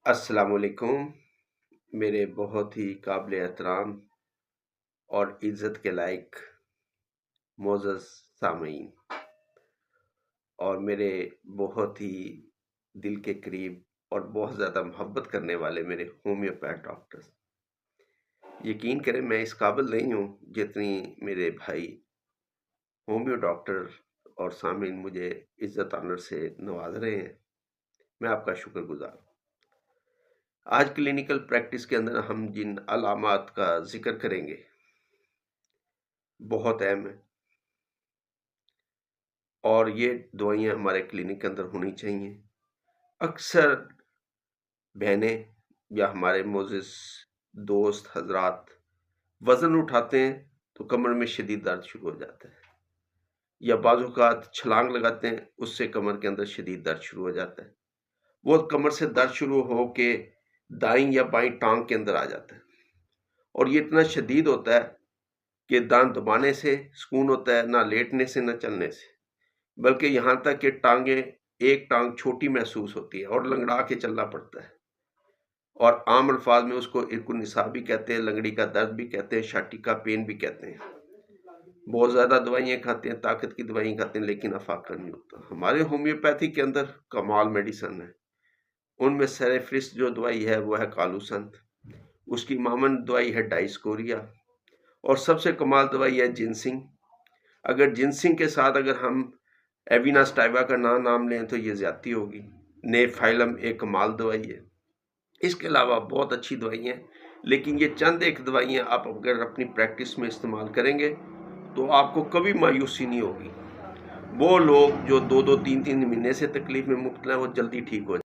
السلام علیکم میرے بہت ہی قابل احترام اور عزت کے لائق معزز سامعین اور میرے بہت ہی دل کے قریب اور بہت زیادہ محبت کرنے والے میرے ہومیوپیتھ ڈاکٹرز، یقین کریں میں اس قابل نہیں ہوں جتنی میرے بھائی ہومیو ڈاکٹر اور سامعین مجھے عزت آنر سے نواز رہے ہیں۔ میں آپ کا شکر گزار ہوں۔ آج کلینکل پریکٹس کے اندر ہم جن علامات کا ذکر کریں گے بہت اہم ہے، اور یہ دوائیاں ہمارے کلینک کے اندر ہونی چاہیے۔ اکثر بہنیں یا ہمارے معزز دوست حضرات وزن اٹھاتے ہیں تو کمر میں شدید درد شروع ہو جاتا ہے، یا بعض اوقات چھلانگ لگاتے ہیں اس سے کمر کے اندر شدید درد شروع ہو جاتا ہے۔ وہ کمر سے درد شروع ہو کے دائیں یا بائیں ٹانگ کے اندر آ جاتا ہے، اور یہ اتنا شدید ہوتا ہے کہ دانت دبانے سے سکون ہوتا ہے، نہ لیٹنے سے نہ چلنے سے، بلکہ یہاں تک کہ ٹانگیں ایک ٹانگ چھوٹی محسوس ہوتی ہے اور لنگڑا کے چلنا پڑتا ہے، اور عام الفاظ میں اس کو ارک النساء بھی کہتے ہیں، لنگڑی کا درد بھی کہتے ہیں، شاٹی کا پین بھی کہتے ہیں۔ بہت زیادہ دوائیاں کھاتے ہیں، طاقت کی دوائیاں کھاتے ہیں، لیکن افاقہ نہیں ہوتا۔ ہمارے ہومیوپیتھی کے اندر کمال میڈیسن ہے۔ ان میں سر فہرست جو دوائی ہے وہ ہے کالوسنت، اس کی مامن دوائی ہے ڈائسکوریا، اور سب سے کمال دوائی ہے جنسنگ۔ اگر جنسنگ کے ساتھ اگر ہم ایوینا سٹائوا کا نام لیں تو یہ زیادتی ہوگی۔ نیفائلم ایک کمال دوائی ہے۔ اس کے علاوہ بہت اچھی دوائیاں ہیں، لیکن یہ چند ایک دوائیاں آپ اگر اپنی پریکٹس میں استعمال کریں گے تو آپ کو کبھی مایوسی نہیں ہوگی۔ وہ لوگ جو 2-2 3-3 مہینے سے تکلیف میں مبتلا ہیں وہ جلدی ٹھیک ہو جائیں۔